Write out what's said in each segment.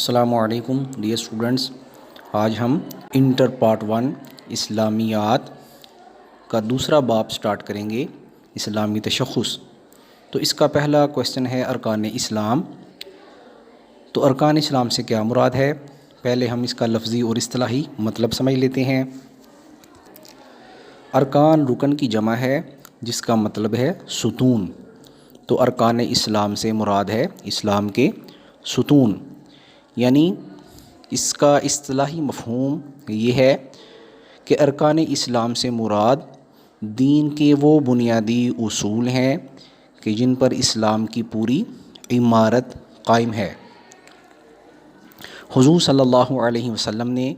السلام علیکم dear students, آج ہم انٹر پارٹ 1 اسلامیات کا دوسرا باب سٹارٹ کریں گے، اسلامی تشخص۔ تو اس کا پہلا کویسچن ہے ارکان اسلام۔ تو ارکان اسلام سے کیا مراد ہے؟ پہلے ہم اس کا لفظی اور اصطلاحی مطلب سمجھ لیتے ہیں۔ ارکان رکن کی جمع ہے جس کا مطلب ہے ستون۔ تو ارکان اسلام سے مراد ہے اسلام کے ستون، یعنی اس کا اصطلاحی مفہوم یہ ہے کہ ارکان اسلام سے مراد دین کے وہ بنیادی اصول ہیں کہ جن پر اسلام کی پوری عمارت قائم ہے۔ حضور صلی اللہ علیہ وسلم نے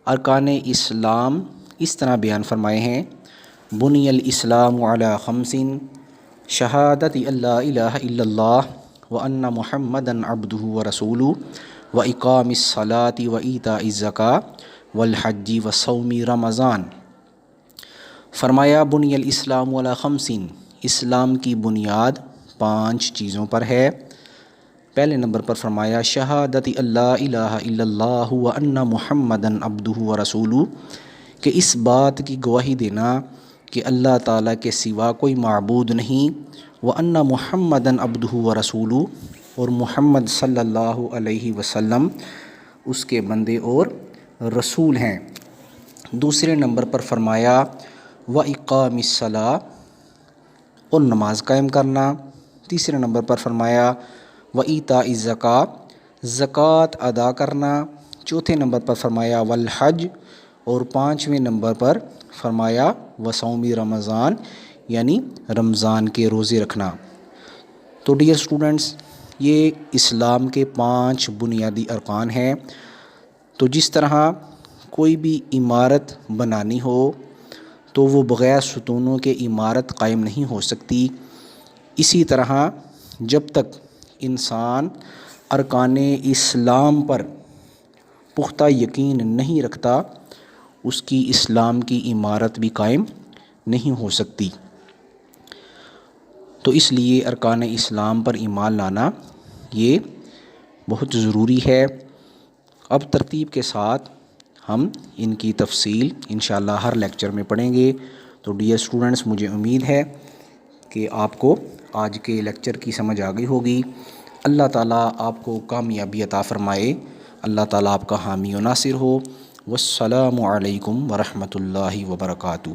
ارکان اسلام اس طرح بیان فرمائے ہیں: بنی الاسلام علی خمس، شہادت اللہ الہ الا اللہ وان محمدًا عبدہ ورسولہ واقام الصلاۃ وایتاء الزکوٰۃ والحج وصوم رمضان۔ فرمایا بنی الاسلام علی خمس، اسلام کی بنیاد 5 چیزوں پر ہے۔ پہلے نمبر پر فرمایا شہادت اللہ الہ الا اللہ وان محمدًا عبدہ ورسولہ، کہ اس بات کی گواہی دینا کہ اللہ تعالیٰ کے سوا کوئی معبود نہیں، وان محمدًا عبدہ ورسولہ، اور محمد صلی اللہ علیہ وسلم اس کے بندے اور رسول ہیں۔ دوسرے نمبر پر فرمایا واقام الصلاۃ، اور نماز قائم کرنا۔ تیسرے نمبر پر فرمایا وایتاء الزکوٰۃ، زکوٰۃ ادا کرنا۔ چوتھے نمبر پر فرمایا والحج، اور 5ویں نمبر پر فرمایا وصوم رمضان، یعنی رمضان کے روزے رکھنا۔ تو ڈیئر اسٹوڈنٹس، یہ اسلام کے 5 بنیادی ارکان ہیں۔ تو جس طرح کوئی بھی عمارت بنانی ہو تو وہ بغیر ستونوں کے عمارت قائم نہیں ہو سکتی، اسی طرح جب تک انسان ارکان اسلام پر پختہ یقین نہیں رکھتا، اس کی اسلام کی عمارت بھی قائم نہیں ہو سکتی۔ تو اس لیے ارکان اسلام پر ایمان لانا یہ بہت ضروری ہے۔ اب ترتیب کے ساتھ ہم ان کی تفصیل انشاءاللہ ہر لیکچر میں پڑھیں گے۔ تو ڈیئر اسٹوڈنٹس، مجھے امید ہے کہ آپ کو آج کے لیکچر کی سمجھ آ گئی ہوگی۔ اللہ تعالیٰ آپ کو کامیابی عطا فرمائے، اللہ تعالیٰ آپ کا حامی و ناصر ہو۔ والسلام علیکم ورحمۃ اللہ وبرکاتہ۔